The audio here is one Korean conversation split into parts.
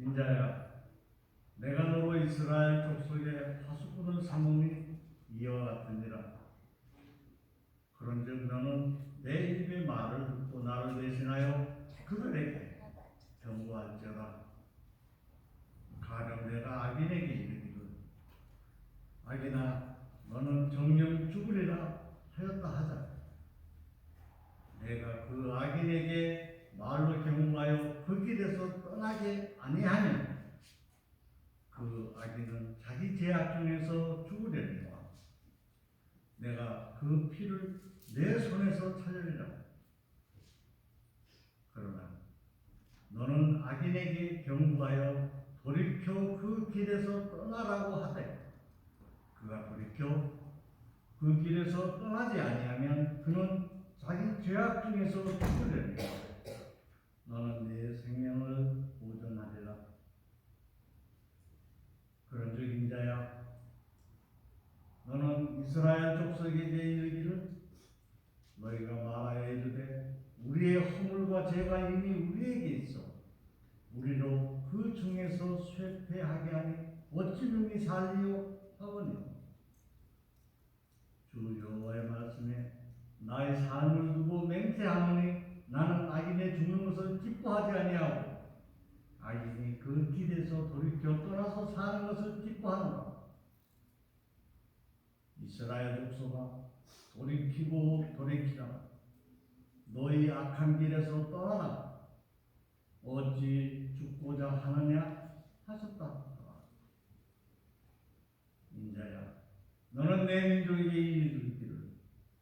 인자야, 내가 너로 이스라엘 족속의 파수꾼을 삼음이 이와 같으니라. 그런즉 너는 내 입의 말을 듣고 나를 대신하여 그들에게 경고할지어다. 가령 내가 악인에게 이르기를 악인아 너는 정령 죽으리라 하였다 하자. 내가 그 악인에게 말로 경고하여 그 길에서 떠나게 아니하면 그 악인은 자기 죄악 중에서 죽으려니와 내가 그 피를 내 손에서 찾으리라. 그러나 너는 악인에게 경고하여 돌이켜 그 길에서 떠나라고 하되 그가 돌이켜 그 길에서 떠나지 아니하면 그는 자기 죄악 중에서 죽으려니와 너는 네 생명을 보존하리라. 그런즉 인자야, 너는 이스라엘 족속에게 이르기를 너희가 말하여 이르되 우리의 허물과 죄가 이미 우리에게 있어 우리로 그 중에서 쇠퇴하게 하니 어찌 능히 살리요 하거니와 주 여호와의 말씀에 나의 삶을 두고 맹세하노니 나는 악인의 죽는 것을 기뻐하지 아니하고 악인이 그 길에서 돌이켜 떠나서 사는 것을 기뻐하노라. 이스라엘 족속아 돌이키고 돌이키라. 너희 악한 길에서 떠나라. 어찌 죽고자 하느냐 하셨다. 인자야, 너는 내 민족에게 이르기를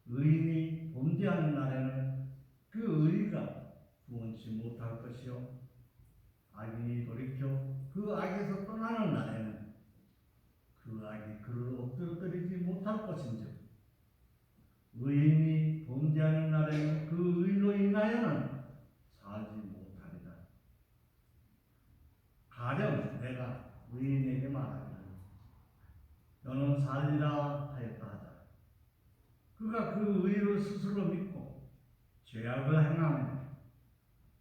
의인이 범죄하는 날에는 그 의가 구원치 못할 것이요 악인이 돌이켜 그 악에서 떠나는 날에는 그 악이 그를 엎드러뜨리지 못할 것인즉 의인이 범죄하는 날에는 그 의로 인하여는 살지 못하리라. 가령 내가 의인에게 말하기를 너는 살리라 하였다 하자. 그가 그 의를 스스로 믿고 죄악을 행하면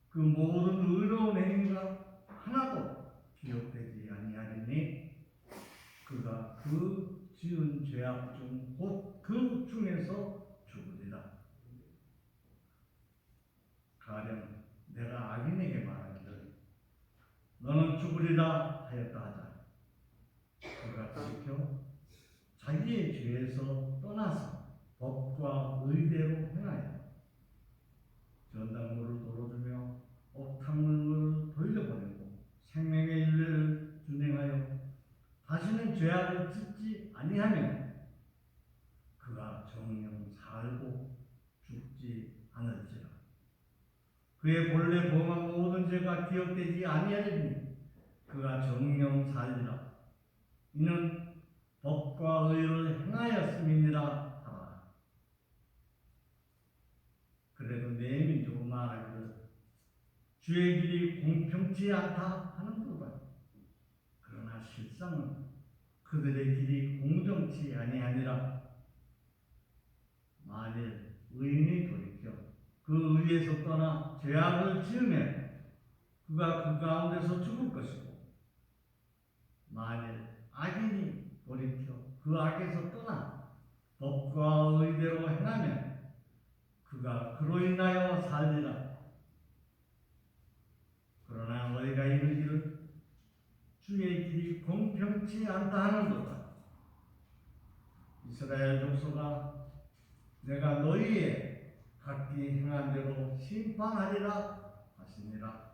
그 모든 의로운 행위가 하나도 기억되지 아니하리니 그가 그 지은 죄악 중 곧 그 중에서 죽으리라. 가령 내가 악인에게 말하기를 너는 죽으리라 하였다 하자. 그가 돌이켜 자기의 죄에서 떠나서 법과 의대로 행하여 전당물을 돌아주며 옥탕물을 돌려보내고 생명의 윤례를 준행하여 다시는 죄악을 짓지 아니하면 그가 정령 살고 죽지 않을지라. 그의 본래 범한 모든 죄가 기억되지 아니하리니 그가 정령 살리라. 이는 법과 의를 행하였음이니라 하라. 그래도 내 민족은 말하기를 주의 길이 공평치 않다 하는도다. 그러나 실상은 그들의 길이 공정치 아니하니라. 만일 의인이 돌이켜 그 의에서 떠나 죄악을 지으면 그가 그 가운데서 죽을 것이고 만일 악인이 돌이켜 그 악에서 떠나 법과 의대로 행하면 그가 그로 인하여 살리라. 그러나 너희가 이르기를 주의 길이 공평치 않다 하는도다. 이스라엘 족속아 내가 너희의 각기 행한 대로 심판하리라 하시니라.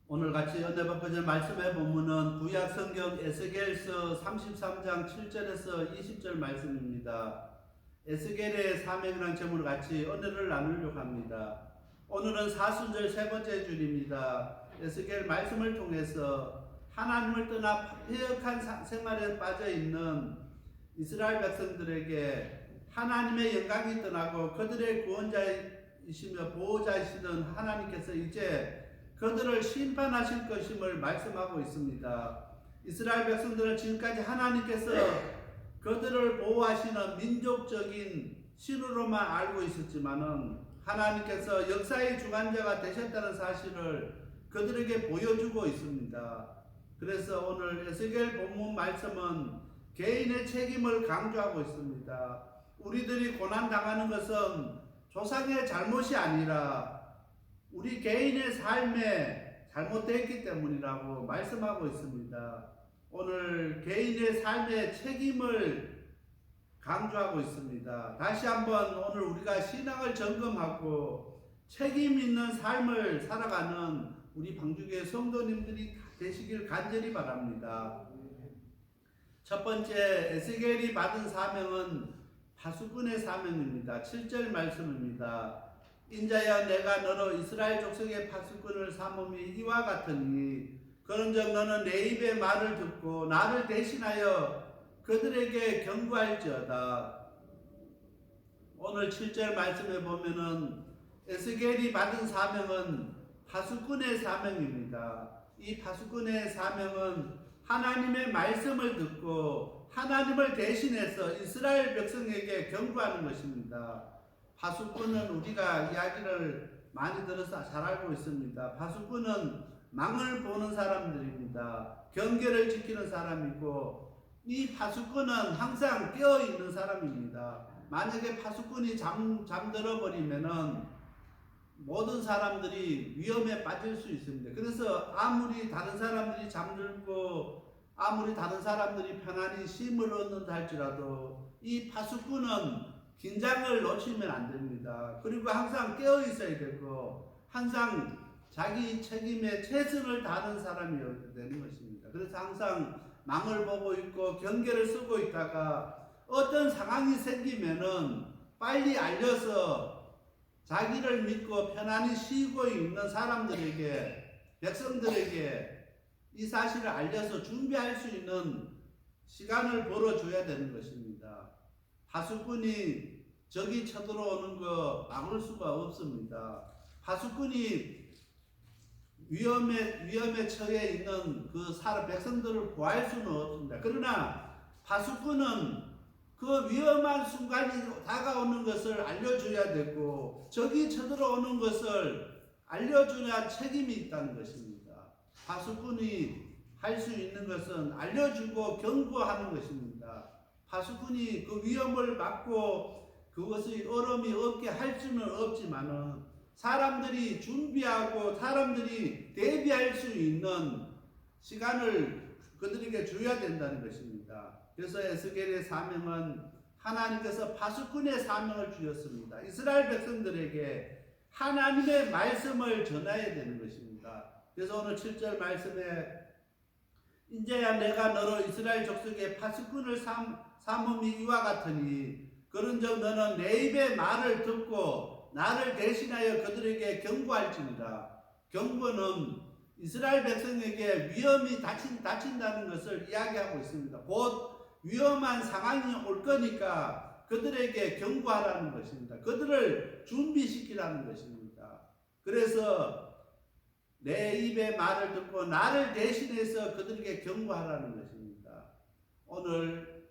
오늘 같이 은혜받고자 말씀의 본문은 구약 성경 에스겔서 33장 7절에서 20절 말씀입니다. 에스겔의 사명이라는 제목으로 같이 은혜를 나누려고 합니다. 오늘은 사순절 세 번째 줄입니다. 에스겔 말씀을 통해서 하나님을 떠나 폐역한 생활에 빠져 있는 이스라엘 백성들에게 하나님의 영광이 떠나고 그들의 구원자이시며 보호자이시던 하나님께서 이제 그들을 심판하실 것임을 말씀하고 있습니다. 이스라엘 백성들은 지금까지 하나님께서 그들을 보호하시는 민족적인 신으로만 알고 있었지만은 하나님께서 역사의 주관자가 되셨다는 사실을 그들에게 보여주고 있습니다. 그래서 오늘 에스겔 본문 말씀은 개인의 책임을 강조하고 있습니다. 우리들이 고난당하는 것은 조상의 잘못이 아니라 우리 개인의 삶에 잘못됐기 때문이라고 말씀하고 있습니다. 오늘 개인의 삶의 책임을 강조하고 있습니다. 다시 한번 오늘 우리가 신앙을 점검하고 책임 있는 삶을 살아가는 우리 방주교회 성도님들이 되시길 간절히 바랍니다. 첫 번째, 에스겔이 받은 사명은 파수꾼의 사명입니다. 7절 말씀입니다. 인자여 내가 너로 이스라엘 족속의 파수꾼을 삼음이 이와 같으니 그런즉 너는 내 입의 말을 듣고 나를 대신하여 그들에게 경고할지어다. 오늘 7절 말씀에 보면은 에스겔이 받은 사명은 파수꾼의 사명입니다. 이 파수꾼의 사명은 하나님의 말씀을 듣고 하나님을 대신해서 이스라엘 백성에게 경고하는 것입니다. 파수꾼은 우리가 이야기를 많이 들어서 잘 알고 있습니다. 파수꾼은 망을 보는 사람들입니다. 경계를 지키는 사람이고 이 파수꾼은 항상 깨어있는 사람입니다. 만약에 파수꾼이 잠들어 버리면은 모든 사람들이 위험에 빠질 수 있습니다. 그래서 아무리 다른 사람들이 잠들고 아무리 다른 사람들이 편안히 쉼을 얻는다 할지라도 이 파수꾼은 긴장을 놓치면 안 됩니다. 그리고 항상 깨어 있어야 되고 항상 자기 책임에 최선을 다하는 사람이어야 되는 것입니다. 그래서 항상 망을 보고 있고 경계를 쓰고 있다가 어떤 상황이 생기면은 빨리 알려서 자기를 믿고 편안히 쉬고 있는 사람들에게, 백성들에게 이 사실을 알려서 준비할 수 있는 시간을 벌어줘야 되는 것입니다. 파수꾼이 적이 쳐들어오는 거 막을 수가 없습니다. 파수꾼이 위험에 처해 있는 그 백성들을 구할 수는 없습니다. 그러나 파수꾼은 그 위험한 순간이 다가오는 것을 알려줘야 되고 적이 쳐들어오는 것을 알려줘야 책임이 있다는 것입니다. 파수꾼이 할 수 있는 것은 알려주고 경고하는 것입니다. 파수꾼이 그 위험을 막고 그것의 어려움이 없게 할 수는 없지만은 사람들이 준비하고 사람들이 대비할 수 있는 시간을 그들에게 줘야 된다는 것입니다. 그래서 에스겔의 사명은 하나님께서 파수꾼의 사명을 주셨습니다. 이스라엘 백성들에게 하나님의 말씀을 전해야 되는 것입니다. 그래서 오늘 7절 말씀에 인자야 내가 너로 이스라엘 족속의 파수꾼을 삼음이 이와 같으니 그런즉 너는 내 입의 말을 듣고 나를 대신하여 그들에게 경고할지니라. 경고는 이스라엘 백성에게 위험이 닥친다는 것을 이야기하고 있습니다. 곧 위험한 상황이 올 거니까 그들에게 경고하라는 것입니다. 그들을 준비시키라는 것입니다. 그래서 내 입의 말을 듣고 나를 대신해서 그들에게 경고하라는 것입니다. 오늘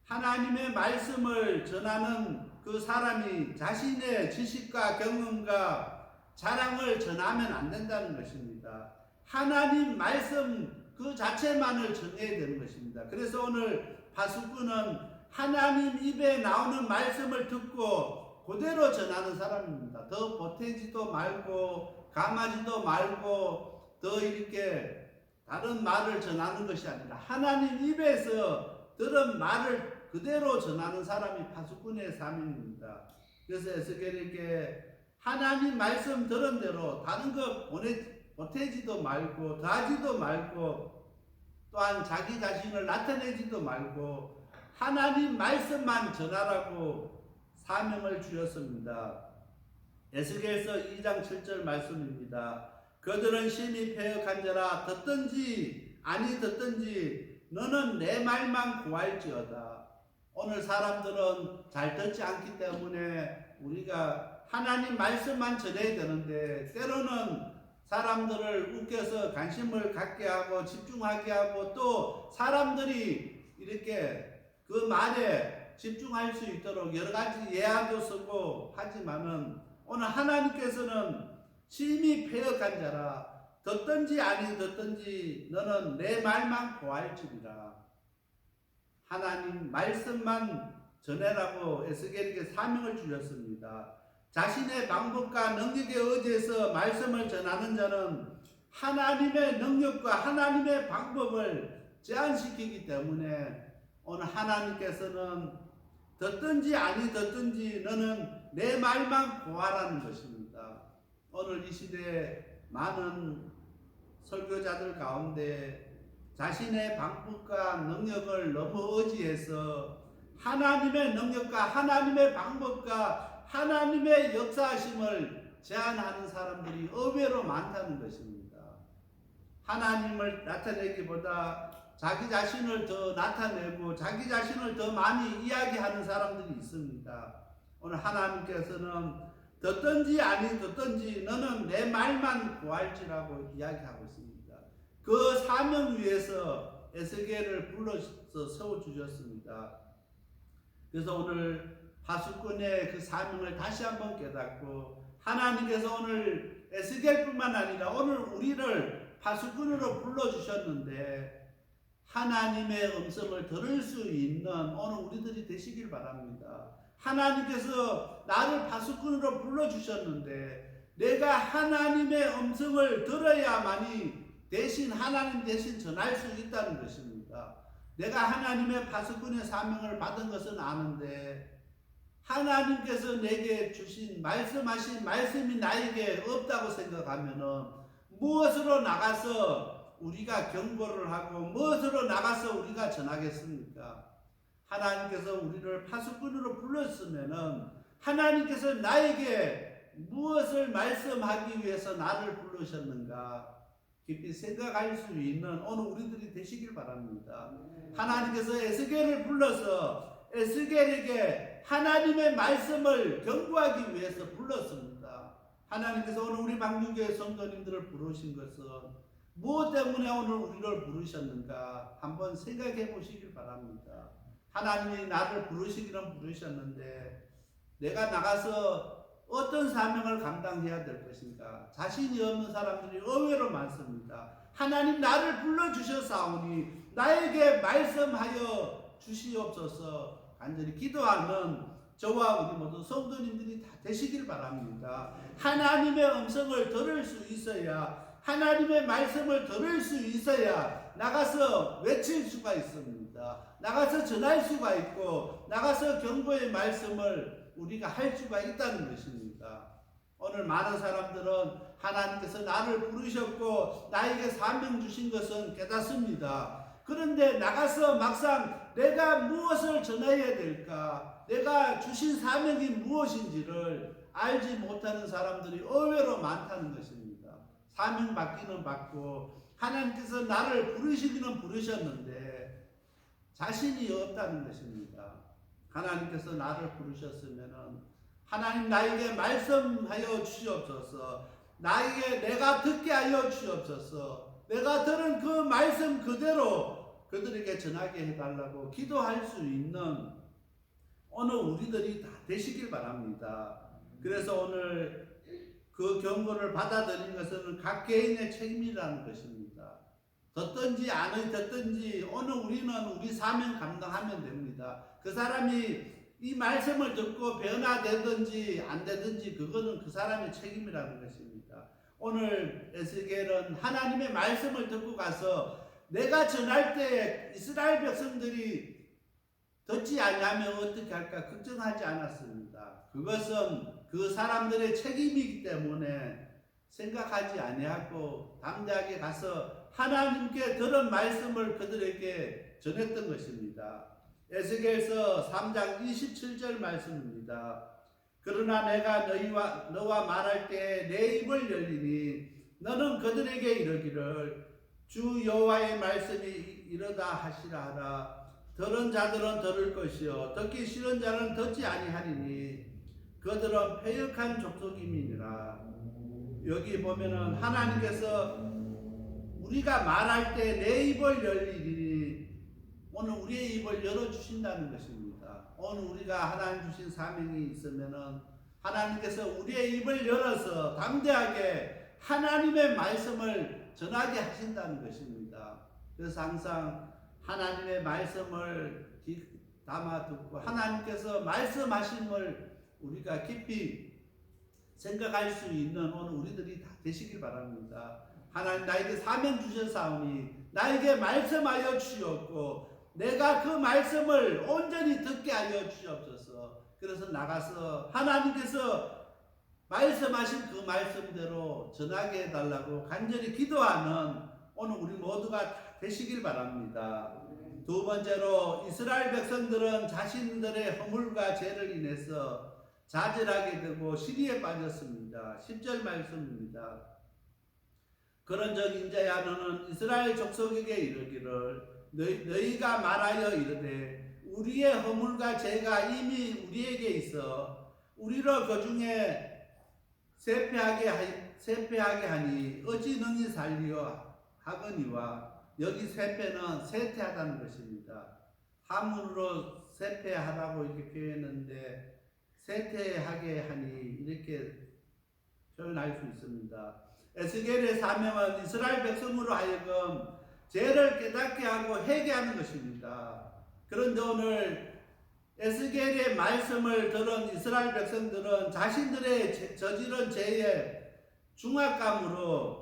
하나님의 말씀을 전하는 그 사람이 자신의 지식과 경험과 자랑을 전하면 안 된다는 것입니다. 하나님 말씀 그 자체만을 전해야 되는 것입니다. 그래서 오늘 파수꾼은 하나님 입에 나오는 말씀을 듣고 그대로 전하는 사람입니다. 더 보태지도 말고 감하지도 말고 더 이렇게 다른 말을 전하는 것이 아니라 하나님 입에서 들은 말을 그대로 전하는 사람이 파수꾼의 사명입니다. 그래서 에스겔에게 하나님 말씀 들은 대로 다른 거 보태지도 말고 더하지도 말고 또한 자기 자신을 나타내지도 말고 하나님 말씀만 전하라고 사명을 주셨습니다. 에스겔서 2장 7절 말씀입니다. 그들은 심히 패역한 자라 듣든지 아니 듣든지 너는 내 말만 구할지어다. 오늘 사람들은 잘 듣지 않기 때문에 우리가 하나님 말씀만 전해야 되는데 때로는 사람들을 웃겨서 관심을 갖게 하고 집중하게 하고 또 사람들이 이렇게 그 말에 집중할 수 있도록 여러 가지 예화도 쓰고 하지만은 오늘 하나님께서는 심히 패역한 자라 듣든지 아니 듣든지 너는 내 말만 고할지니라. 하나님 말씀만 전해라고 에스겔에게 사명을 주셨습니다. 자신의 방법과 능력에 의지해서 말씀을 전하는 자는 하나님의 능력과 하나님의 방법을 제한시키기 때문에 오늘 하나님께서는 듣든지 아니 듣든지 너는 내 말만 고하라는 것입니다. 오늘 이 시대에 많은 설교자들 가운데 자신의 방법과 능력을 너무 의지해서 하나님의 능력과 하나님의 방법과 하나님의 역사하심을 제한하는 사람들이 의외로 많다는 것입니다. 하나님을 나타내기보다 자기 자신을 더 나타내고 자기 자신을 더 많이 이야기하는 사람들이 있습니다. 오늘 하나님께서는 듣든지 아니 듣든지 너는 내 말만 고할지라고 이야기하고 있습니다. 그 사명 위에서 에스겔을 불러서 세워주셨습니다. 그래서 오늘 파수꾼의 그 사명을 다시 한번 깨닫고 하나님께서 오늘 에스겔뿐만 아니라 오늘 우리를 파수꾼으로 불러주셨는데 하나님의 음성을 들을 수 있는 오늘 우리들이 되시길 바랍니다. 하나님께서 나를 파수꾼으로 불러주셨는데 내가 하나님의 음성을 들어야만이 대신 하나님 대신 전할 수 있다는 것입니다. 내가 하나님의 파수꾼의 사명을 받은 것은 아는데 하나님께서 내게 주신 말씀하신 말씀이 나에게 없다고 생각하면은 무엇으로 나가서 우리가 경고를 하고 무엇으로 나가서 우리가 전하겠습니까? 하나님께서 우리를 파수꾼으로 불렀으면은 하나님께서 나에게 무엇을 말씀하기 위해서 나를 부르셨는가 깊이 생각할 수 있는 오늘 우리들이 되시길 바랍니다. 하나님께서 에스겔을 불러서 에스겔에게 하나님의 말씀을 경고하기 위해서 불렀습니다. 하나님께서 오늘 우리 방주교회 성도님들을 부르신 것은 무엇 때문에 오늘 우리를 부르셨는가 한번 생각해 보시길 바랍니다. 하나님이 나를 부르시기는 부르셨는데 내가 나가서 어떤 사명을 감당해야 될 것인가? 자신이 없는 사람들이 의외로 많습니다. 하나님 나를 불러주셨사오니 나에게 말씀하여 주시옵소서 간절히 기도하는 저와 우리 모든 성도님들이 다 되시길 바랍니다. 하나님의 음성을 들을 수 있어야 하나님의 말씀을 들을 수 있어야 나가서 외칠 수가 있습니다. 나가서 전할 수가 있고 나가서 경고의 말씀을 우리가 할 수가 있다는 것입니다. 오늘 많은 사람들은 하나님께서 나를 부르셨고 나에게 사명 주신 것은 깨닫습니다. 그런데 나가서 막상 내가 무엇을 전해야 될까? 내가 주신 사명이 무엇인지를 알지 못하는 사람들이 의외로 많다는 것입니다. 사명 받기는 받고 하나님께서 나를 부르시기는 부르셨는데 자신이 없다는 것입니다. 하나님께서 나를 부르셨으면은 하나님 나에게 말씀하여 주시옵소서. 나에게 내가 듣게 하여 주시옵소서. 내가 들은 그 말씀 그대로 그들에게 전하게 해달라고 기도할 수 있는 오늘 우리들이 다 되시길 바랍니다. 그래서 오늘 그 경고를 받아들인 것은 각 개인의 책임이라는 것입니다. 듣든지 안 듣든지 오늘 우리는 우리 사명 감당하면 됩니다. 그 사람이 이 말씀을 듣고 변화되든지 안 되든지 그거는 그 사람의 책임이라는 것입니다. 오늘 에스겔은 하나님의 말씀을 듣고 가서 내가 전할 때 이스라엘 백성들이 듣지 않으면 어떻게 할까 걱정하지 않았습니다. 그것은 그 사람들의 책임이기 때문에 생각하지 아니하고 담대하게 가서 하나님께 들은 말씀을 그들에게 전했던 것입니다. 에스겔서 3장 27절 말씀입니다. 그러나 내가 너와 말할 때 내 입을 열리니 너는 그들에게 이르기를 주 여호와의 말씀이 이러다 하시라 하라. 들은 자들은 들을 것이요 듣기 싫은 자는 듣지 아니하리니 그들은 패역한 족속임이니라. 여기 보면은 하나님께서 우리가 말할 때 내 입을 열리니 오늘 우리의 입을 열어주신다는 것입니다. 오늘 우리가 하나님 주신 사명이 있으면은 하나님께서 우리의 입을 열어서 담대하게 하나님의 말씀을 전하게 하신다는 것입니다. 그래서 항상 하나님의 말씀을 담아 듣고 하나님께서 말씀하심을 우리가 깊이 생각할 수 있는 오늘 우리들이 다 되시길 바랍니다. 하나님 나에게 사명 주셨사오니 나에게 말씀하여 주시옵고 내가 그 말씀을 온전히 듣게 하여 주시옵소서. 그래서 나가서 하나님께서 말씀하신 그 말씀대로 전하게 해달라고 간절히 기도하는 오늘 우리 모두가 다 되시길 바랍니다. 두 번째로 이스라엘 백성들은 자신들의 허물과 죄를 인해서 좌절하게 되고 시리에 빠졌습니다. 10절 말씀입니다. 그런즉 인자야 너는 이스라엘 족속에게 이르기를 너희가 말하여 이르되 우리의 허물과 죄가 이미 우리에게 있어 우리로 그 중에 세폐하게 하니 어찌 능히 살리어 하거니와 여기 세폐는 세퇴하다는 것입니다. 함으로 세폐하라고 이렇게 표현했는데 세퇴하게 하니 이렇게 표현할 수 있습니다. 에스겔의 사명은 이스라엘 백성으로 하여금 죄를 깨닫게 하고 회개하는 것입니다. 그런데 오늘 에스겔의 말씀을 들은 이스라엘 백성들은 자신들의 저지른 죄의 중압감으로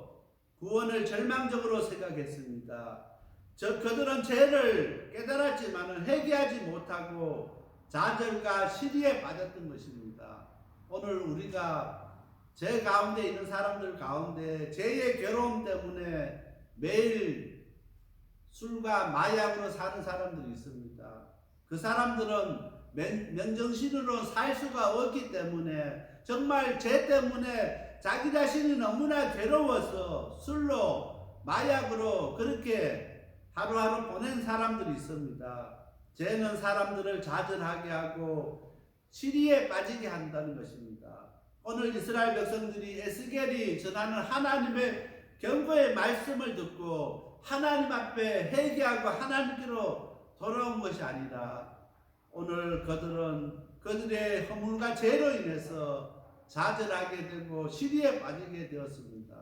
구원을 절망적으로 생각했습니다. 그들은 죄를 깨달았지만 회개하지 못하고 좌절과 시리에 빠졌던 것입니다. 오늘 우리가 죄 가운데 있는 사람들 가운데 죄의 괴로움 때문에 매일 술과 마약으로 사는 사람들이 있습니다. 그 사람들은 맨정신으로 살 수가 없기 때문에 정말 죄 때문에 자기 자신이 너무나 괴로워서 술로 마약으로 그렇게 하루하루 보낸 사람들이 있습니다. 죄는 사람들을 좌절하게 하고 시리에 빠지게 한다는 것입니다. 오늘 이스라엘 백성들이 에스겔이 전하는 하나님의 경고의 말씀을 듣고 하나님 앞에 회개하고 하나님께로 돌아온 것이 아니라 오늘 그들의 허물과 죄로 인해서 좌절하게 되고 시리에 빠지게 되었습니다.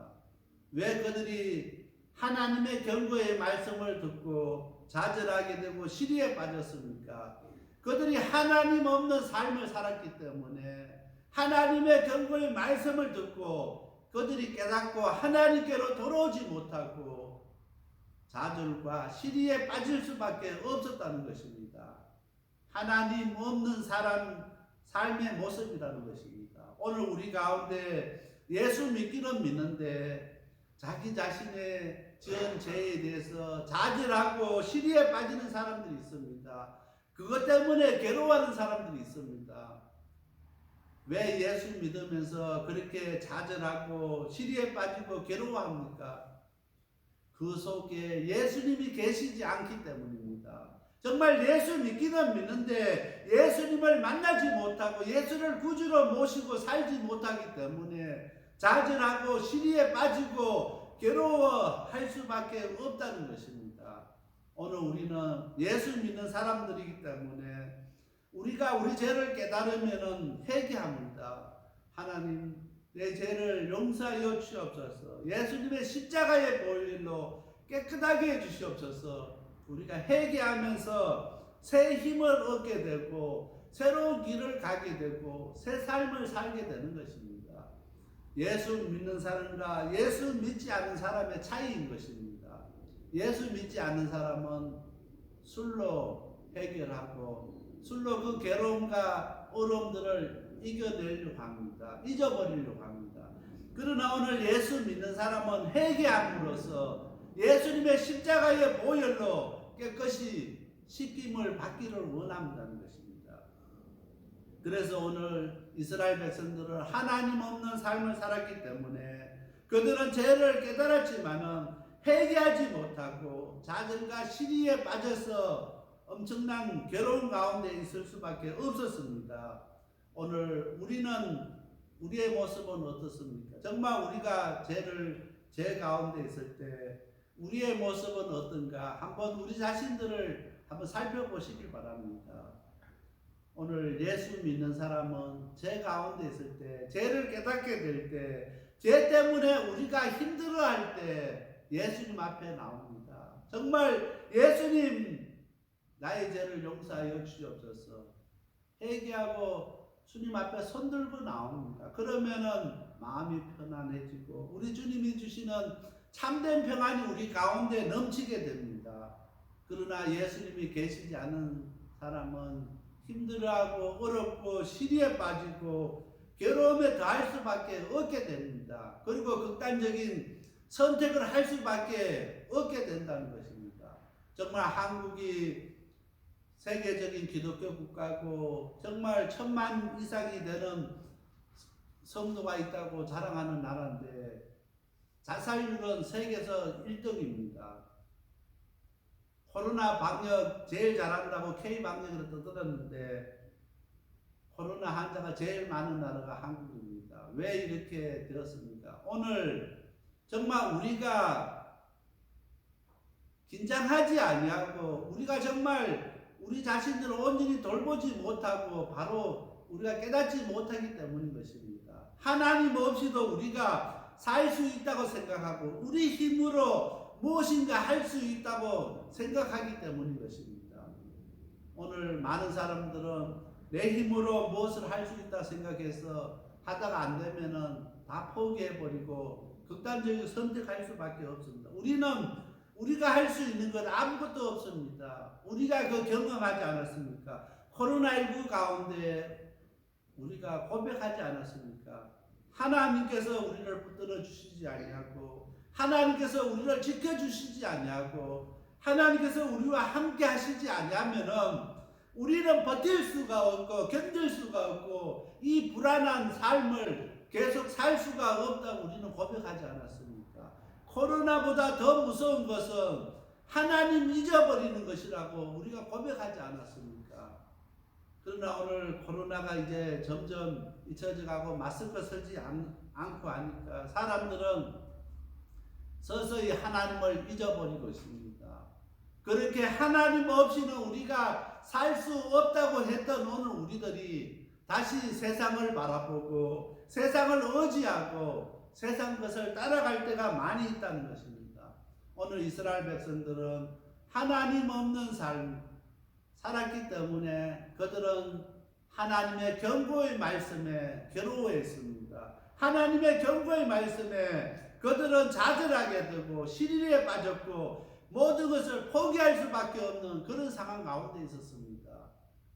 왜 그들이 하나님의 경고의 말씀을 듣고 좌절하게 되고 시리에 빠졌습니까? 그들이 하나님 없는 삶을 살았기 때문에 하나님의 경고의 말씀을 듣고 그들이 깨닫고 하나님께로 돌아오지 못하고 좌절과 시리에 빠질 수밖에 없었다는 것입니다. 하나님 없는 사람 삶의 모습이라는 것입니다. 오늘 우리 가운데 예수 믿기는 믿는데 자기 자신의 지은 죄에 대해서 좌절하고 시리에 빠지는 사람들이 있습니다. 그것 때문에 괴로워하는 사람들이 있습니다. 왜 예수 믿으면서 그렇게 좌절하고 시리에 빠지고 괴로워합니까? 그 속에 예수님이 계시지 않기 때문입니다. 정말 예수 믿기는 믿는데 예수님을 만나지 못하고 예수를 구주로 모시고 살지 못하기 때문에 좌절하고 시리에 빠지고 괴로워할 수밖에 없다는 것입니다. 오늘 우리는 예수 믿는 사람들이기 때문에 우리가 우리 죄를 깨달으면 회개합니다. 하나님 내 죄를 용서하여 주시옵소서. 예수님의 십자가의 보혈로 깨끗하게 해주시옵소서. 우리가 회개하면서 새 힘을 얻게 되고 새로운 길을 가게 되고 새 삶을 살게 되는 것입니다. 예수 믿는 사람과 예수 믿지 않는 사람의 차이인 것입니다. 예수 믿지 않는 사람은 술로 해결하고 술로 그 괴로움과 어려움들을 이겨내려고 합니다. 잊어버리려고 합니다. 그러나 오늘 예수 믿는 사람은 회개함으로써 예수님의 십자가의 보혈로 깨끗이 씻김을 받기를 원한다는 것입니다. 그래서 오늘 이스라엘 백성들은 하나님 없는 삶을 살았기 때문에 그들은 죄를 깨달았지만은 회개하지 못하고 좌절과 시리에 빠져서 엄청난 괴로움 가운데 있을 수밖에 없었습니다. 오늘 우리의 모습은 어떻습니까? 정말 우리가 죄 가운데 있을 때 우리의 모습은 어떤가 한번 우리 자신들을 한번 살펴보시길 바랍니다. 오늘 예수 믿는 사람은 죄 가운데 있을 때, 죄를 깨닫게 될 때, 죄 때문에 우리가 힘들어할 때 예수님 앞에 나옵니다. 정말 예수님 나의 죄를 용서하여 주시옵소서. 회개하고 주님 앞에 손들고 나옵니다. 그러면은 마음이 편안해지고 우리 주님이 주시는 참된 평안이 우리 가운데 넘치게 됩니다. 그러나 예수님이 계시지 않은 사람은 힘들어하고 어렵고 시리에 빠지고 괴로움에 더할 수밖에 없게 됩니다. 그리고 극단적인 선택을 할 수밖에 없게 된다는 것입니다. 정말 한국이 세계적인 기독교 국가고 정말 1000만 이상이 되는 성도가 있다고 자랑하는 나라인데 자살률은 세계에서 1등입니다. 코로나 방역 제일 잘한다고 K방역으로 떠들었는데 코로나 환자가 제일 많은 나라가 한국입니다. 왜 이렇게 되었습니까? 오늘 정말 우리가 긴장하지 아니하고 우리가 정말 우리 자신들을 온전히 돌보지 못하고 바로 우리가 깨닫지 못하기 때문인 것입니다. 하나님 없이도 우리가 살 수 있다고 생각하고 우리 힘으로 무엇인가 할 수 있다고 생각하기 때문인 것입니다. 오늘 많은 사람들은 내 힘으로 무엇을 할 수 있다 생각해서 하다가 안 되면은 다 포기해버리고 극단적인 선택할 수밖에 없습니다. 우리가 할 수 있는 건 아무것도 없습니다. 우리가 그 경험하지 않았습니까? 코로나19 가운데 우리가 고백하지 않았습니까? 하나님께서 우리를 붙들어 주시지 아니하고 하나님께서 우리를 지켜주시지 아니하고 하나님께서 우리와 함께 하시지 아니하면은 우리는 버틸 수가 없고 견딜 수가 없고 이 불안한 삶을 계속 살 수가 없다고 우리는 고백하지 않았습니까? 코로나보다 더 무서운 것은 하나님 잊어버리는 것이라고 우리가 고백하지 않았습니까? 그러나 오늘 코로나가 이제 점점 잊혀져가고 마스크 쓰지 않고 하니까 사람들은 서서히 하나님을 잊어버리고 있습니다. 그렇게 하나님 없이는 우리가 살 수 없다고 했던 오늘 우리들이 다시 세상을 바라보고 세상을 의지하고 세상 것을 따라갈 때가 많이 있다는 것입니다. 오늘 이스라엘 백성들은 하나님 없는 삶 살았기 때문에 그들은 하나님의 경고의 말씀에 괴로워했습니다. 하나님의 경고의 말씀에 그들은 좌절하게 되고 시리에 빠졌고 모든 것을 포기할 수밖에 없는 그런 상황 가운데 있었습니다.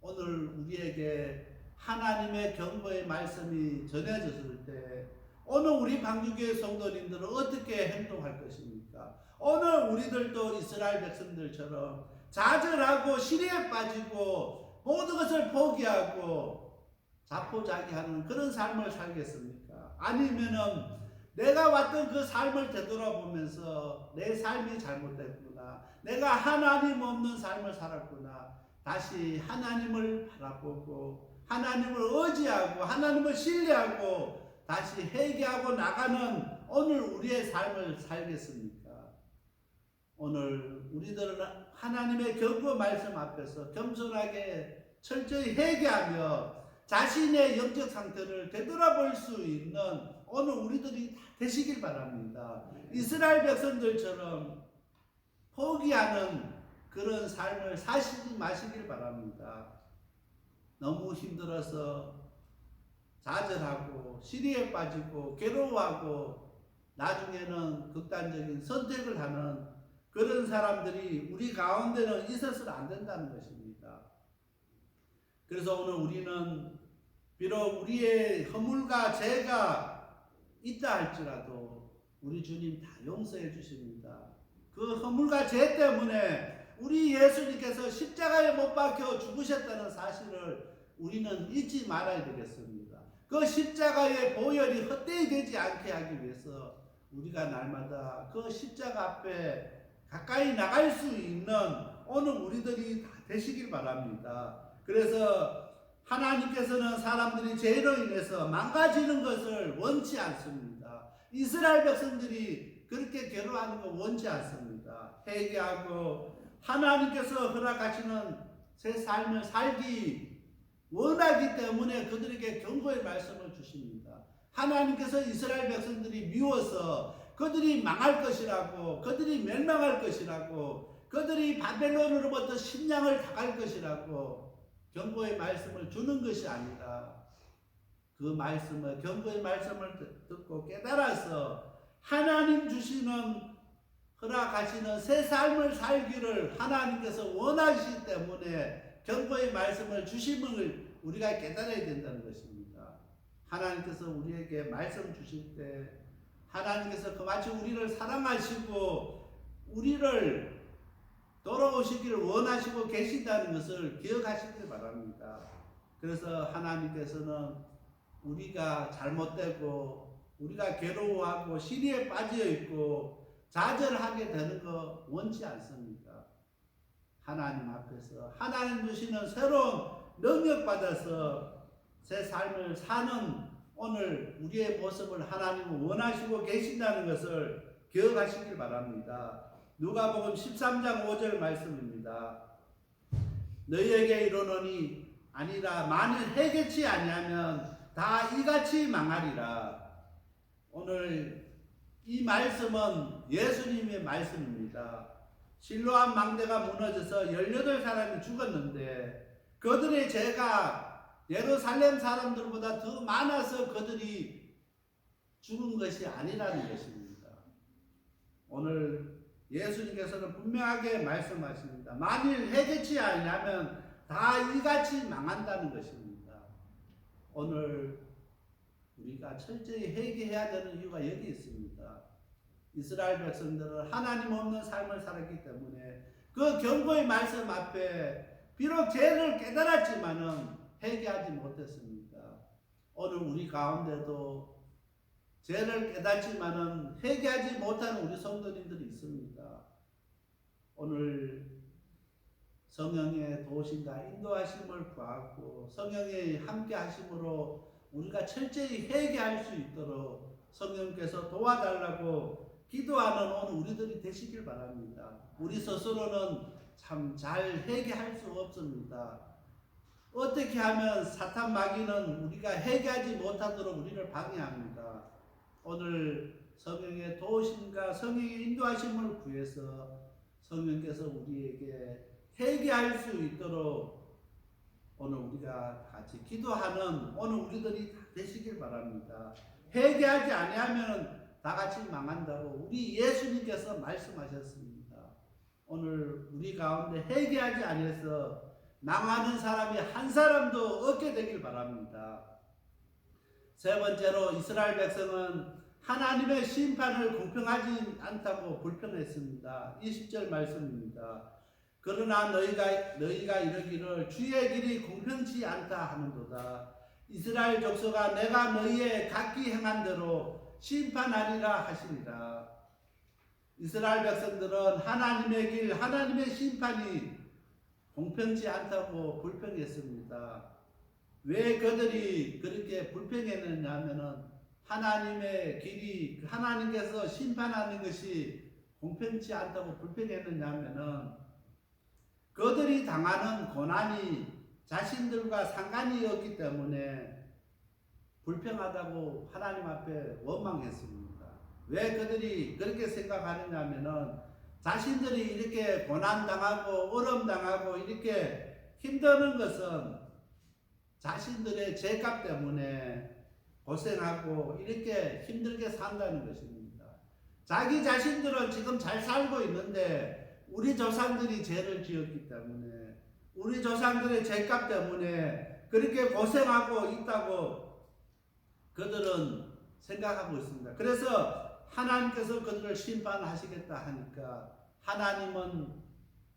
오늘 우리에게 하나님의 경고의 말씀이 전해졌을 때 오늘 우리 방주교회 성도님들은 어떻게 행동할 것입니까? 오늘 우리들도 이스라엘 백성들처럼 좌절하고 시리에 빠지고 모든 것을 포기하고 자포자기하는 그런 삶을 살겠습니까? 아니면은 내가 왔던 그 삶을 되돌아보면서 내 삶이 잘못됐구나, 내가 하나님 없는 삶을 살았구나, 다시 하나님을 바라보고 하나님을 의지하고 하나님을 신뢰하고 다시 회개하고 나가는 오늘 우리의 삶을 살겠습니까? 오늘 우리들은 하나님의 경고 말씀 앞에서 겸손하게 철저히 회개하며 자신의 영적 상태를 되돌아볼 수 있는 오늘 우리들이 되시길 바랍니다. 이스라엘 백성들처럼 포기하는 그런 삶을 사시지 마시길 바랍니다. 너무 힘들어서 좌절하고 시리에 빠지고 괴로워하고 나중에는 극단적인 선택을 하는 그런 사람들이 우리 가운데는 있어서는 안 된다는 것입니다. 그래서 오늘 우리는 비록 우리의 허물과 죄가 있다 할지라도 우리 주님 다 용서해 주십니다. 그 허물과 죄 때문에 우리 예수님께서 십자가에 못 박혀 죽으셨다는 사실을 우리는 잊지 말아야 되겠습니다. 그 십자가의 보혈이 헛되이 되지 않게 하기 위해서 우리가 날마다 그 십자가 앞에 가까이 나갈 수 있는 오늘 우리들이 다 되시길 바랍니다. 그래서 하나님께서는 사람들이 죄로 인해서 망가지는 것을 원치 않습니다. 이스라엘 백성들이 그렇게 괴로워하는 거 원치 않습니다. 회개하고 하나님께서 허락하시는 새 삶을 살기 원하기 때문에 그들에게 경고의 말씀을 주십니다. 하나님께서 이스라엘 백성들이 미워서 그들이 망할 것이라고, 그들이 멸망할 것이라고, 그들이 바벨론으로부터 식량을 당할 것이라고 경고의 말씀을 주는 것이 아니라 그 말씀을, 경고의 말씀을 듣고 깨달아서 하나님 주시는, 허락하시는 새 삶을 살기를 하나님께서 원하시기 때문에 경고의 말씀을 주심을 우리가 깨달아야 된다는 것입니다. 하나님께서 우리에게 말씀 주실 때 하나님께서 그마치 우리를 사랑하시고 우리를 돌아오시기를 원하시고 계신다는 것을 기억하시길 바랍니다. 그래서 하나님께서는 우리가 잘못되고 우리가 괴로워하고 시리에 빠져 있고 좌절하게 되는 거 원치 않습니다. 하나님 앞에서 하나님 주시는 새로운 능력 받아서 새 삶을 사는 오늘 우리의 모습을 하나님은 원하시고 계신다는 것을 기억하시길 바랍니다. 누가복음 13장 5절 말씀입니다. 너희에게 이르노니 아니라 만일 회개치 아니하면 다 이같이 망하리라. 오늘 이 말씀은 예수님의 말씀입니다. 실로암 망대가 무너져서 18사람이 죽었는데 그들의 죄가 예루살렘 사람들보다 더 많아서 그들이 죽은 것이 아니라는 것입니다. 오늘 예수님께서는 분명하게 말씀하십니다. 만일 회개치 아니하면 다 이같이 망한다는 것입니다. 오늘 우리가 철저히 회개해야 되는 이유가 여기 있습니다. 이스라엘 백성들은 하나님 없는 삶을 살았기 때문에 그 경고의 말씀 앞에 비록 죄를 깨달았지만은 회개하지 못했습니다. 오늘 우리 가운데도 죄를 깨닫지만은 회개하지 못하는 우리 성도님들이 있습니다. 오늘 성령의 도우심과 인도하심을 구하고 성령의 함께 하심으로 우리가 철저히 회개할 수 있도록 성령께서 도와달라고 기도하는 오늘 우리들이 되시길 바랍니다. 우리 스스로는 참 잘 회개할 수 없습니다. 어떻게 하면 사탄 마귀는 우리가 회개하지 못하도록 우리를 방해합니다. 오늘 성령의 도우심과 성령의 인도하심을 구해서 성령께서 우리에게 회개할 수 있도록 오늘 우리가 같이 기도하는 오늘 우리들이 되시길 바랍니다. 회개하지 아니하면 다 같이 망한다고 우리 예수님께서 말씀하셨습니다. 오늘 우리 가운데 회개하지 아니해서 망하는 사람이 한 사람도 없게 되길 바랍니다. 세 번째로 이스라엘 백성은 하나님의 심판을 공평하지 않다고 불평했습니다. 20절 말씀입니다. 그러나 너희가 이르기를 주의 길이 공평치 않다 하는도다. 이스라엘 족속아 내가 너희의 각기 행한 대로 심판하리라 하시니라. 이스라엘 백성들은 하나님의 길, 하나님의 심판이 공평치 않다고 불평했습니다. 왜 그들이 그렇게 불평했느냐 하면은 하나님의 길이, 하나님께서 심판하는 것이 공평치 않다고 불평했느냐 하면은 그들이 당하는 고난이 자신들과 상관이 없기 때문에 불평하다고 하나님 앞에 원망했습니다. 왜 그들이 그렇게 생각하느냐 하면은 자신들이 이렇게 고난당하고 어려움당하고 이렇게 힘드는 것은 자신들의 죄값 때문에 고생하고 이렇게 힘들게 산다는 것입니다. 자기 자신들은 지금 잘 살고 있는데 우리 조상들이 죄를 지었기 때문에 우리 조상들의 죄값 때문에 그렇게 고생하고 있다고 그들은 생각하고 있습니다. 그래서 하나님께서 그들을 심판하시겠다 하니까 하나님은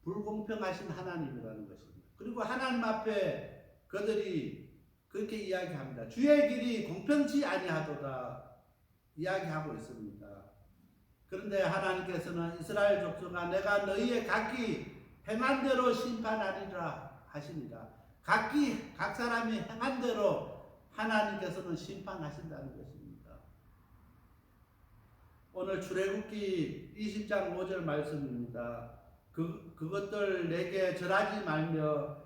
불공평하신 하나님이라는 것입니다. 그리고 하나님 앞에 그들이 그렇게 이야기합니다. 주의 길이 공평치 아니하도다 이야기하고 있습니다. 그런데 하나님께서는 이스라엘 족속아 내가 너희의 각기 행한 대로 심판하리라 하시니라. 각 사람이 행한 대로 하나님께서는 심판하신다는 것입니다. 오늘 출애굽기 20장 5절 말씀입니다. 그것들 내게 절하지 말며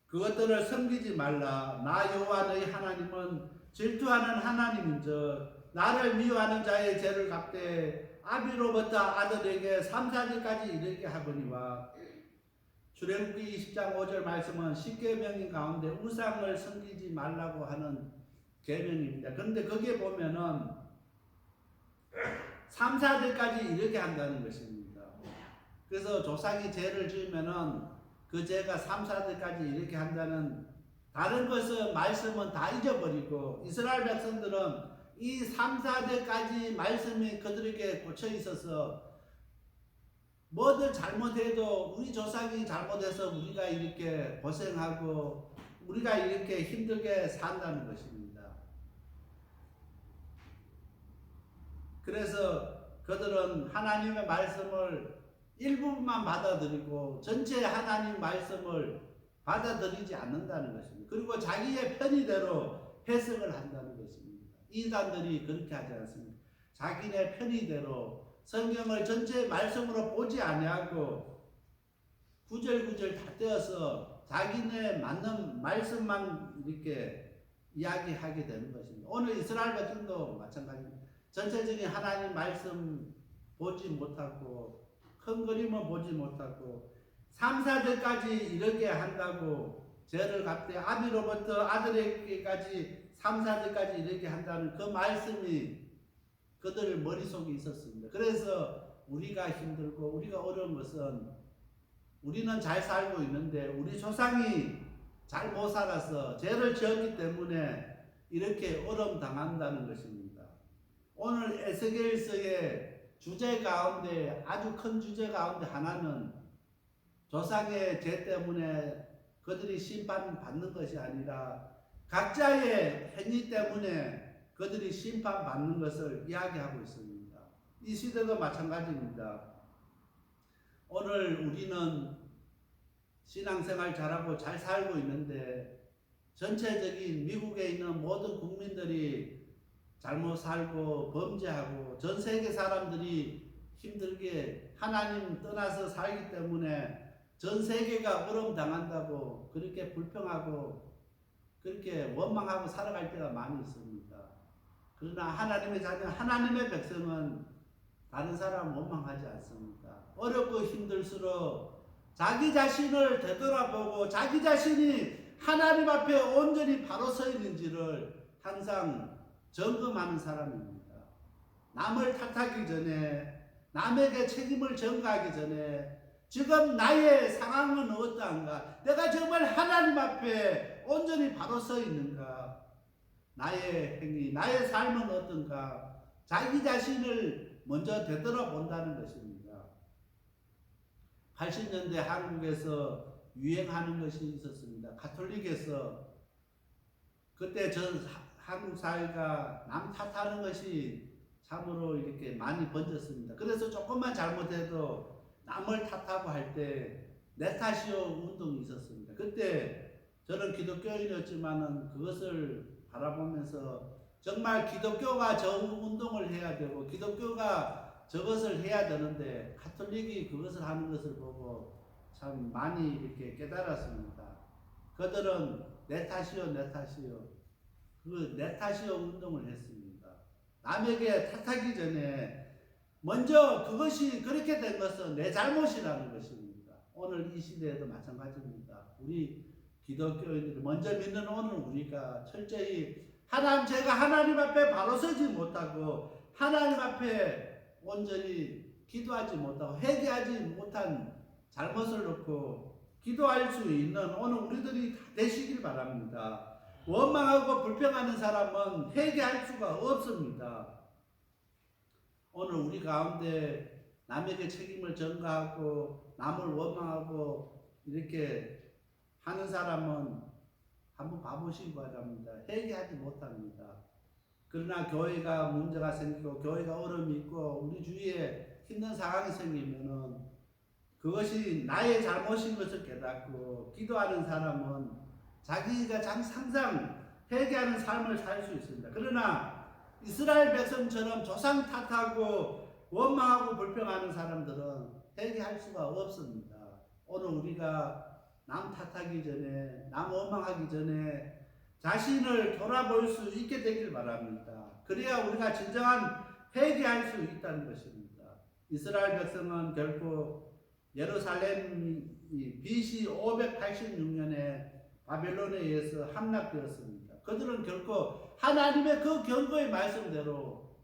그것들을 섬기지 말라. 나 여호와 너희 하나님은 질투하는 하나님인즉 나를 미워하는 자의 죄를 갚되 아비로부터 아들에게 3, 4절까지 이르게 하거니와. 출애굽기 20장 5절 말씀은 10계명인 가운데 우상을 섬기지 말라고 하는 계명입니다. 그런데 거기에 보면은 3, 4절까지 이렇게 한다는 것입니다. 그래서 조상이 죄를 지으면은 그 죄가 3, 4절까지 이렇게 한다는, 다른 것은 말씀은 다 잊어버리고 이스라엘 백성들은 이 3, 4절까지 말씀이 그들에게 꽂혀 있어서 뭐든 잘못해도 우리 조상이 잘못해서 우리가 이렇게 고생하고 우리가 이렇게 힘들게 산다는 것입니다. 그래서 그들은 하나님의 말씀을 일부분만 받아들이고 전체 하나님 말씀을 받아들이지 않는다는 것입니다. 그리고 자기의 편의대로 해석을 한다는 것입니다. 이단들이 그렇게 하지 않습니다. 자기네 편의대로 성경을 전체 말씀으로 보지 아니하고 구절구절 다 떼어서 자기네 맞는 말씀만 이렇게 이야기하게 되는 것입니다. 오늘 이스라엘 백성도 마찬가지입니다. 전체적인 하나님 말씀 보지 못하고 큰 그림을 보지 못하고 3, 4절까지 이렇게 한다고 죄를 갚되 아비로부터 아들에게까지 3, 4절까지 이렇게 한다는 그 말씀이 그들 머릿속에 있었습니다. 그래서 우리가 힘들고 우리가 어려운 것은 우리는 잘 살고 있는데 우리 조상이 잘 못 살아서 죄를 지었기 때문에 이렇게 어려움 당한다는 것입니다. 오늘 에스겔서의 주제 가운데 아주 큰 주제 가운데 하나는 조상의 죄 때문에 그들이 심판받는 것이 아니라 각자의 행위 때문에 그들이 심판받는 것을 이야기하고 있습니다. 이 시대도 마찬가지입니다. 오늘 우리는 신앙생활 잘하고 잘 살고 있는데 전체적인 미국에 있는 모든 국민들이 잘못 살고 범죄하고 전 세계 사람들이 힘들게 하나님 떠나서 살기 때문에 전 세계가 어려움 당한다고 그렇게 불평하고 그렇게 원망하고 살아갈 때가 많이 있습니다. 그러나 하나님의 자녀, 하나님의 백성은 다른 사람 원망하지 않습니다. 어렵고 힘들수록 자기 자신을 되돌아보고 자기 자신이 하나님 앞에 온전히 바로 서 있는지를 항상 점검하는 사람입니다. 남을 탓하기 전에, 남에게 책임을 전가하기 전에 지금 나의 상황은 어떠한가? 내가 정말 하나님 앞에 온전히 바로 서 있는가? 나의 행위, 나의 삶은 어떤가? 자기 자신을 먼저 되돌아본다는 것입니다. 80년대 한국에서 유행하는 것이 있었습니다. 가톨릭에서 그때 한국 사회가 남 탓하는 것이 참으로 이렇게 많이 번졌습니다. 그래서 조금만 잘못해도 남을 탓하고 할 때 내 탓이요 운동이 있었습니다. 그때 저는 기독교인이었지만은 그것을 바라보면서 정말 기독교가 저 운동을 해야 되고 기독교가 저것을 해야 되는데 가톨릭이 그것을 하는 것을 보고 참 많이 이렇게 깨달았습니다. 그들은 내 탓이요 내 탓이요 그 내 탓이요 운동을 했습니다. 남에게 탓하기 전에 먼저 그것이 그렇게 된 것은 내 잘못이라는 것입니다. 오늘 이 시대에도 마찬가지입니다. 우리 기독교인들이 먼저 믿는 오늘 우리가 철저히 제가 하나님 앞에 바로 서지 못하고 하나님 앞에 온전히 기도하지 못하고 회개하지 못한 잘못을 놓고 기도할 수 있는 오늘 우리들이 되시길 바랍니다. 원망하고 불평하는 사람은 회개할 수가 없습니다. 오늘 우리 가운데 남에게 책임을 전가하고 남을 원망하고 이렇게 하는 사람은 한번 봐보시기 바랍니다. 회개하지 못합니다. 그러나 교회가 문제가 생기고 교회가 어려움이 있고 우리 주위에 힘든 상황이 생기면은 그것이 나의 잘못인 것을 깨닫고 기도하는 사람은 자기가 항상 회개하는 삶을 살 수 있습니다. 그러나 이스라엘 백성처럼 조상 탓하고 원망하고 불평하는 사람들은 회개할 수가 없습니다. 오늘 우리가 남 탓하기 전에, 남 원망하기 전에 자신을 돌아볼 수 있게 되길 바랍니다. 그래야 우리가 진정한 회개할 수 있다는 것입니다. 이스라엘 백성은 결코 예루살렘이 BC 586년에 바벨론에 의해서 함락되었습니다. 그들은 결코 하나님의 그 경고의 말씀대로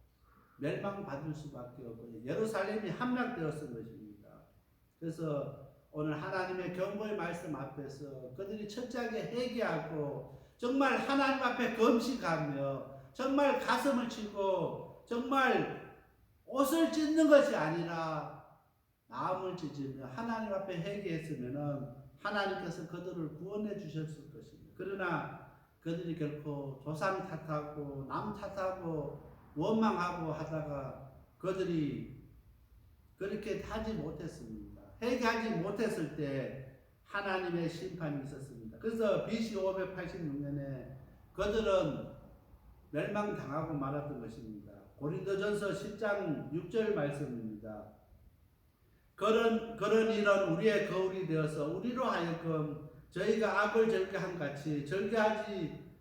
멸망받을 수밖에 없고 예루살렘이 함락되었을 것입니다. 그래서 오늘 하나님의 경고의 말씀 앞에서 그들이 철저하게 회개하고 정말 하나님 앞에 금식하며 정말 가슴을 치고 정말 옷을 찢는 것이 아니라 마음을 찢으며 하나님 앞에 회개했으면은 하나님께서 그들을 구원해 주셨을 것입니다. 그러나 그들이 결코 조상 탓하고 남 탓하고 원망하고 하다가 그들이 그렇게 하지 못했습니다. 회개하지 못했을 때 하나님의 심판이 있었습니다. 그래서 BC 586년에 그들은 멸망당하고 말았던 것입니다. 고린도전서 10장 6절 말씀입니다. 그런 일은 우리의 거울이 되어서 우리로 하여금 저희가 악을 절개한 같이 절개하지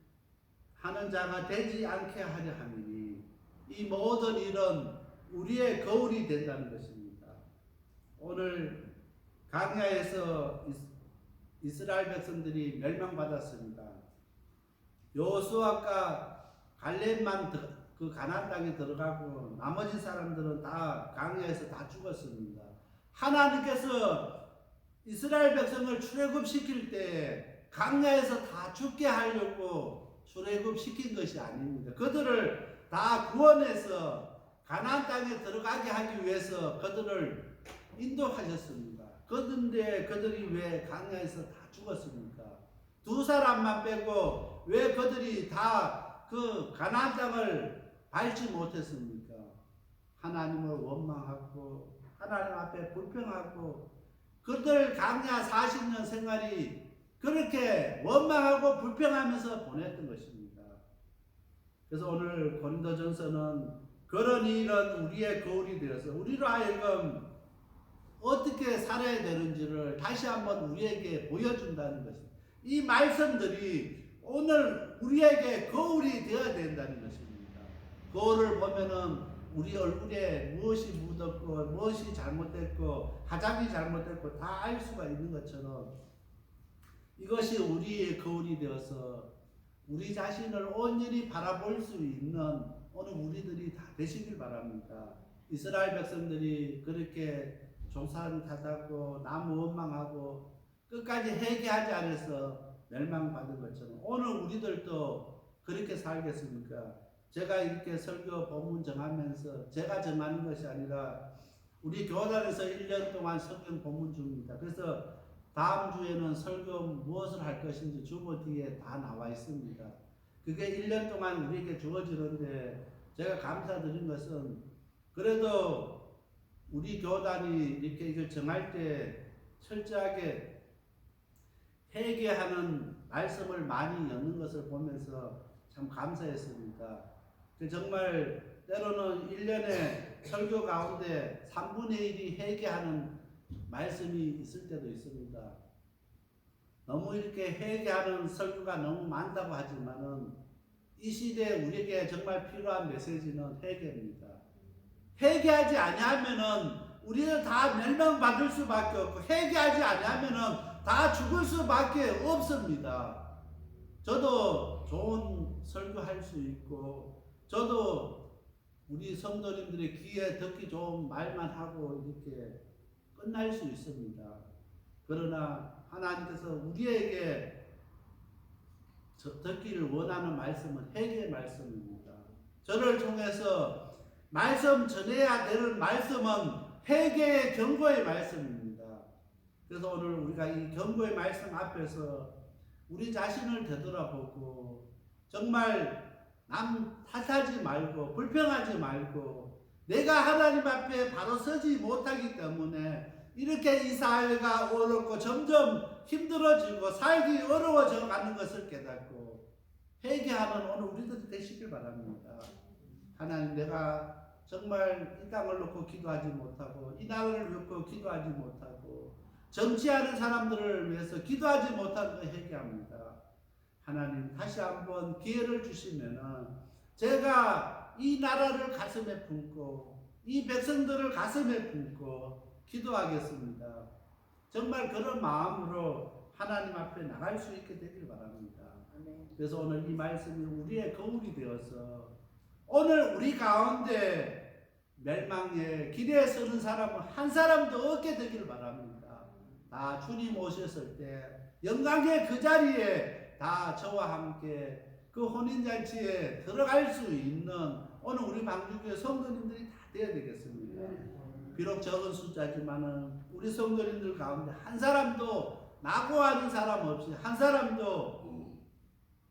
하는 자가 되지 않게 하려 함이니 이 모든 일은 우리의 거울이 된다는 것입니다. 오늘 광야에서 이스라엘 백성들이 멸망받았습니다. 여호수아가 갈렙만 그 가나안 땅에 들어가고 나머지 사람들은 다 광야에서 다 죽었습니다. 하나님께서 이스라엘 백성을 출애굽시킬 때 광야에서 다 죽게 하려고 출애굽시킨 것이 아닙니다. 그들을 다 구원해서 가나안 땅에 들어가게 하기 위해서 그들을 인도하셨습니다. 그런데 그들이 왜 광야에서 다 죽었습니까? 두 사람만 빼고 왜 그들이 다 그 가나안 땅을 밟지 못했습니까? 하나님을 원망하고 하나님 앞에 불평하고 그들 광야 40년 생활이 그렇게 원망하고 불평하면서 보냈던 것입니다. 그래서 오늘 고린도전서는 그런 일은 우리의 거울이 되어서 우리로 하여금 어떻게 살아야 되는지를 다시 한번 우리에게 보여준다는 것입니다. 이 말씀들이 오늘 우리에게 거울이 되어야 된다는 것입니다. 거울을 보면은 우리 얼굴에 무엇이 묻었고 무엇이 잘못됐고 화장이 잘못됐고 다 알 수가 있는 것처럼 이것이 우리의 거울이 되어서 우리 자신을 온전히 바라볼 수 있는 오늘 우리들이 다 되시길 바랍니다. 이스라엘 백성들이 그렇게 조상 탓하고 남 원망하고 끝까지 회개하지 않아서 멸망받은 것처럼 오늘 우리들도 그렇게 살겠습니까? 제가 이렇게 설교 본문 정하면서 제가 정하는 것이 아니라 우리 교단에서 1년 동안 성경 본문 줍니다. 그래서 다음 주에는 설교 무엇을 할 것인지 주보 뒤에 다 나와 있습니다. 그게 1년 동안 우리에게 주어지는데 제가 감사드린 것은 그래도 우리 교단이 이렇게 이걸 정할 때 철저하게 회개하는 말씀을 많이 엮는 것을 보면서 참 감사했습니다. 정말 때로는 1년에 설교 가운데 3분의 1이 회개하는 말씀이 있을 때도 있습니다. 너무 이렇게 회개하는 설교가 너무 많다고 하지만은 이 시대에 우리에게 정말 필요한 메시지는 회개입니다. 회개하지 아니하면은 우리는 다 멸망받을 수밖에 없고 회개하지 아니하면은 다 죽을 수밖에 없습니다. 저도 좋은 설교할 수 있고 저도 우리 성도님들의 귀에 듣기 좋은 말만 하고 이렇게 끝날 수 있습니다. 그러나 하나님께서 우리에게 듣기를 원하는 말씀은 회개의 말씀입니다. 저를 통해서 말씀 전해야 되는 말씀은 회개의 경고의 말씀입니다. 그래서 오늘 우리가 이 경고의 말씀 앞에서 우리 자신을 되돌아보고 정말 남 탓하지 말고 불평하지 말고 내가 하나님 앞에 바로 서지 못하기 때문에 이렇게 이 사회가 어렵고 점점 힘들어지고 살기 어려워져 가는 것을 깨닫고 회개하는 오늘 우리들이 되시길 바랍니다. 하나님, 내가 정말 이 땅을 놓고 기도하지 못하고 이 나라를 놓고 기도하지 못하고 정치하는 사람들을 위해서 기도하지 못하는 거 회개합니다. 하나님 다시 한번 기회를 주시면은 제가 이 나라를 가슴에 품고 이 백성들을 가슴에 품고 기도하겠습니다. 정말 그런 마음으로 하나님 앞에 나갈 수 있게 되길 바랍니다. 그래서 오늘 이 말씀이 우리의 거울이 되어서 오늘 우리 가운데 멸망의 길에 서는 사람은 한 사람도 없게 되길 바랍니다. 다 주님 오셨을 때 영광의 그 자리에 다 저와 함께 그 혼인잔치에 들어갈 수 있는 오늘 우리 방주교회 성도님들이 다 되어야 되겠습니다. 비록 적은 숫자지만은 우리 성도님들 가운데 한 사람도 낙오하는 사람 없이 한 사람도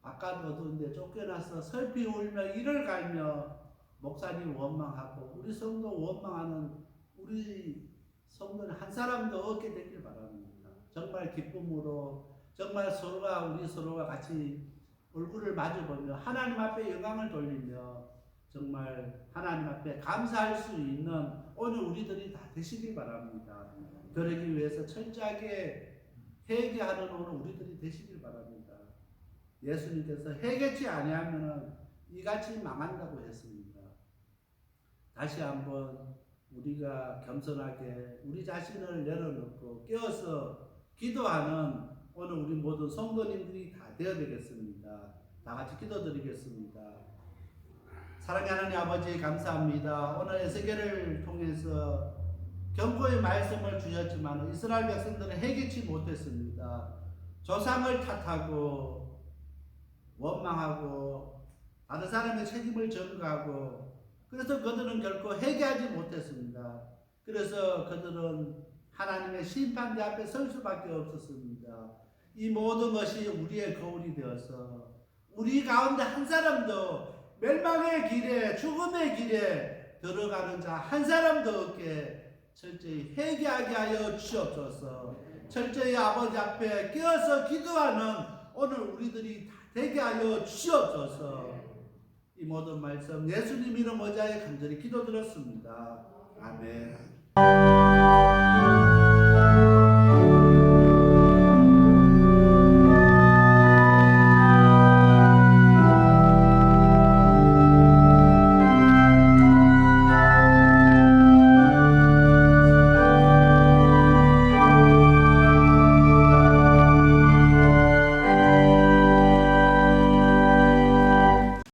바깥 어두운데 쫓겨나서 슬피 울며 이를 갈며 목사님 원망하고 우리 성도 원망하는 우리 성도는 한 사람도 없게 되길 바랍니다. 정말 기쁨으로 정말 우리 서로가 같이 얼굴을 마주보며 하나님 앞에 영광을 돌리며 정말 하나님 앞에 감사할 수 있는 오늘 우리들이 다 되시길 바랍니다. 그러기 위해서 철저하게 회개하는 오늘 우리들이 되시길 바랍니다. 예수님께서 회개치 아니하면 이같이 망한다고 했습니다. 다시 한번 우리가 겸손하게 우리 자신을 내려놓고 깨어서 기도하는 오늘 우리 모든 성도님들이 다 되어야 되겠습니다. 다 같이 기도드리겠습니다. 사랑하는 하나님 아버지 감사합니다. 오늘 에스겔을 통해서 경고의 말씀을 주셨지만 이스라엘 백성들은 회개치 못했습니다. 조상을 탓하고 원망하고 다른 사람의 책임을 전가하고 그래서 그들은 결코 회개하지 못했습니다. 그래서 그들은 하나님의 심판대 앞에 설 수밖에 없었습니다. 이 모든 것이 우리의 거울이 되어서 우리 가운데 한 사람도 멸망의 길에 죽음의 길에 들어가는 자 한 사람도 없게 철저히 회개하게 하여 주옵소서. 철저히 아버지 앞에 깨어서 기도하는 오늘 우리들이 다 되게 하여 주옵소서. 이 모든 말씀 예수님 이름 의지하여 간절히 기도드렸습니다. 아멘.